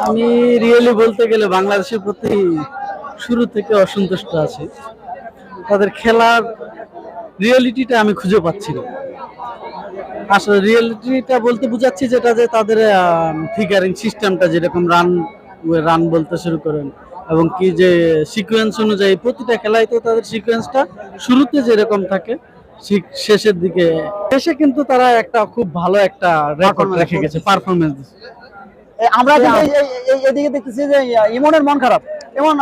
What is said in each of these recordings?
আমি রিয়েলি বলতে গেলে বাংলাদেশের প্রতি শুরু থেকে অসন্তুষ্ট আছি। তাদের খেলার রিয়েলিটিটা আমি খুঁজে পাচ্ছি না। আসলে রিয়েলিটিটা বলতে বুঝাচ্ছি যেটা যে তাদের ফিগারিং সিস্টেমটা যেরকম রান রান বলতে শুরু করেন এবং কি যে সিকোয়েন্স অনুযায়ী প্রতিটা খেলায় তো তাদের সিকোয়েন্সটা শুরুতে যেরকম থাকে শেষের দিকে এসে কিন্তু তারা একটা খুব ভালো একটা রেকর্ড রেখে গেছে পারফরমেন্স। আমরা কিন্তু এদিকে দেখতেছি যে ইমনের মন খারাপ। এমন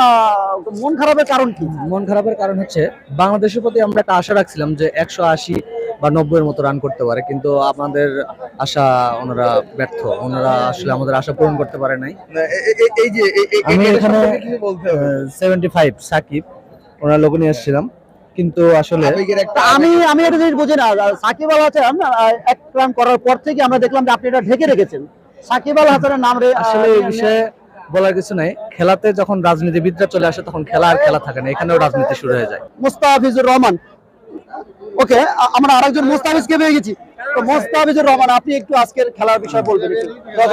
মন খারাপের কারণ কি? মন খারাপের কারণ হচ্ছে বাংলাদেশের প্রতি আমরা একটা আশা রাখছিলাম যে 180 বা 90 এর মতো রান করতে পারে, কিন্তু আমাদের আশা ওনারা ব্যর্থ। ওনারা আসলে আমাদের আশা পূরণ করতে পারে নাই। এই যে আমি এখানে 75 সাকিব ওনার লোক নিয়ে এসেছিলাম, কিন্তু আসলে আমি একটা জিনিস বুঝি না। সাকিব আল হাসান এক রান করার পর থেকে আমরা দেখলাম যে আপনি এটা ঢেকে রেখেছেন। সাকিব আল হাসানের নাম আসলে এই বিষয়ে বলার কিছু নাই। খেলাতে যখন রাজনীতিবিদরা চলে আসে তখন খেলা আর খেলা থাকে না, এখানেও রাজনীতি শুরু হয়ে যায়। মুস্তাফিজুর রহমান, ওকে, আমরা আরেকজন মুস্তাফিজকে পেয়ে গেছি। তো মুস্তাফিজুর রহমান, আপনি একটু আজকের খেলার বিষয় বলবেন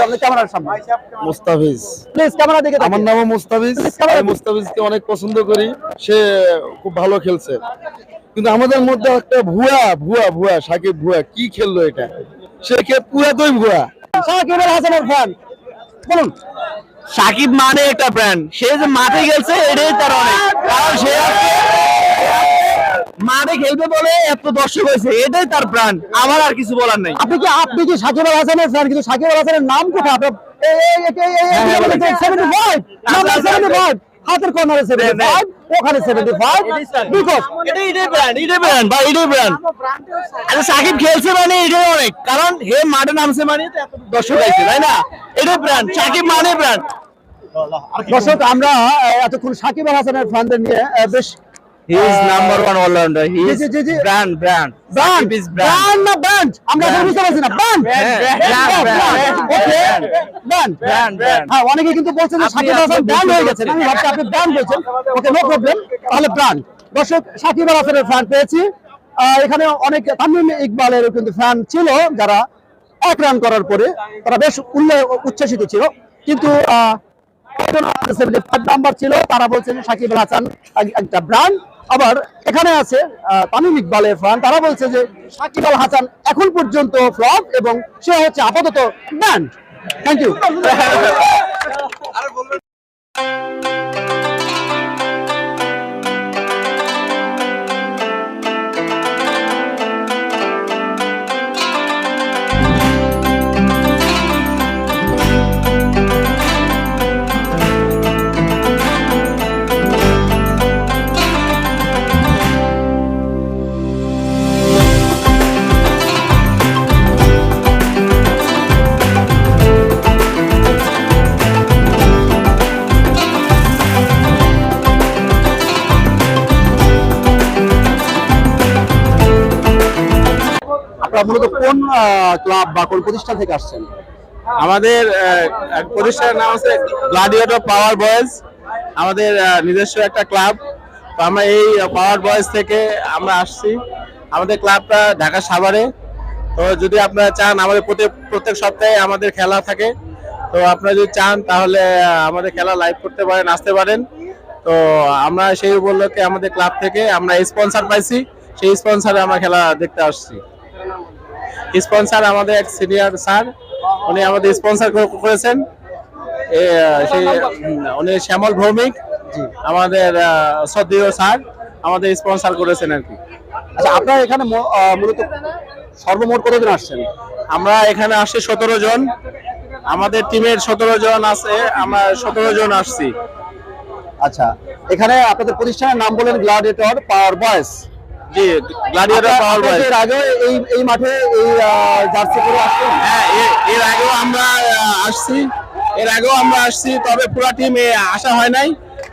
আপনি ক্যামেরার সামনে। মুস্তাফিজ, প্লিজ ক্যামেরা দিকে। আমার নামও মুস্তাফিজ। আমি মুস্তাফিজকে অনেক পছন্দ করি, সে খুব ভালো খেলছে। কিন্তু আমাদের মধ্যে একটা ভুয়া সাকিব ভুয়া কি খেললো এটা, সে পুরাতই ভুয়া। সাকিব আল হাসানের ফ্যান বলুন। সাকিব মানে একটা ব্র্যান্ড, সে যে মাঠে খেলছে এটাই তার অনেক, কারণ সে মাঠে খেলবে বলে এত দর্শক হয়েছে, এটাই তার ব্র্যান্ড। আমার আর কিছু বলার নাই। আপনি কি সাকিব আল হাসানের ফ্যান? কিন্তু সাকিব আল হাসানের নাম কোথায়? 75 হাতের কর্নারে 75, ওখানে 75, বিকজ এটাই ব্র্যান্ড বা এটাই ব্র্যান্ড। আচ্ছা, সাকিব খেলছে মানে এটাই অনেক, কারণ হে মাঠে নামছে মানে এত দর্শক আছে, তাই না? এটাই ব্র্যান্ড, সাকিব মানে ব্র্যান্ড। দর্শক, আমরা এতক্ষণ সাকিব আল হাসানের ফ্যানদের নিয়ে বেশ He is number one all-rounder. He is brand. Sakib is brand. না ব্র্যান্ড, আমরা বুঝতে পারছি না। ব্র্যান্ড, হ্যাঁ, অনেকে কিন্তু বলছেন যে সাকিব আল হাসান ব্র্যান্ড হয়ে গেছেন। আমি ভাবছি আপনি ব্র্যান্ড বলছেন। ওকে, নো প্রবলেম, তাহলে ব্র্যান্ড। দর্শক, সাকিব আল হাসানের ফ্যান পেয়েছি। এখানে অনেক তামিম ইকবালেরও কিন্তু ফ্যান ছিল, যারা এক রান করার পরে তারা বেশ উচ্ছ্বসিত ছিল। কিন্তু 75 নাম্বার ছিল, তারা বলছেন সাকিব আল হাসান একটা ব্র্যান্ড। আবার এখানে আছে তামিম ইকবালের ফ্যান, তারা বলছে যে সাকিব আল হাসান এখন পর্যন্ত ফ্লপ এবং সে হচ্ছে আপাতত ব্র্যান্ড। Thank you. মূলত কোন ক্লাব বা কোন প্রতিষ্ঠান থেকে আসছেন? আমাদের প্রতিষ্ঠানের নাম আছে গ্ল্যাডিয়েটর পাওয়ার বয়েজ। আমাদের নিজস্ব একটা ক্লাব। তো আমরা এই পাওয়ার বয়েজ থেকে আমরা আসছি। আমাদের ক্লাবটা ঢাকা সাভারে। তো যদি আপনারা চান, আমাদের প্রত্যেক সপ্তাহে আমাদের খেলা থাকে। তো আপনারা যদি চান তাহলে আমাদের খেলা লাইভ করতে পারেন, আসতে পারেন। তো আমরা সেই উপলক্ষে আমাদের ক্লাব থেকে আমরা স্পন্সর পাইছি, সেই স্পন্সরে আমরা খেলা দেখতে আসছি। স্পন্সর আমাদের এক সিনিয়র স্যার, উনি আমাদের স্পন্সর করেছেন। উনি শ্যামল ভৌমিক, আমাদের শ্রদ্ধেয় স্যার আমাদের স্পন্সর করেছেন আর কি। আচ্ছা, আপনারা এখানে মূলত সর্বমোট কতজন আসছেন? আমরা এখানে আসছি 17 জন। আমাদের টিমের 17 জন আছে, আমরা 17 জন আসছি। আচ্ছা, এখানে আপনাদের প্রতিষ্ঠানের নাম বলেন গ্ল্যাডিয়েটর পাওয়ার বয়েজ। জি, গ্ল্যাডিয়েটর পাওয়ার বয়েজ। এর আগে এই মাঠে এই জার্সি পরে আসছেন? হ্যাঁ, এর আগেও আমরা আসছি, তবে পুরো টিম আসা হয় নাই।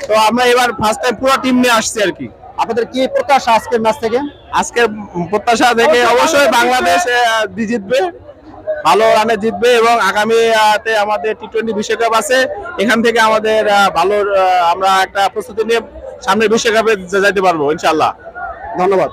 তো আমরা এবার ফার্স্ট টাইম পুরো টিম নিয়ে আসছি আর কি। আপনাদের কি প্রত্যাশা আজকের ম্যাচ থেকে? আজকের প্রত্যাশা থেকে অবশ্যই বাংলাদেশ জিতবে, ভালো রানে জিতবে এবং আগামীতে আমাদের টি-20 বিশ্বকাপ আছে। এখান থেকে আমাদের ভালো আমরা একটা প্রস্তুতি নিয়ে সামনের বিশ্বকাপে যেতে পারবো ইনশাআল্লাহ। ধন্যবাদ।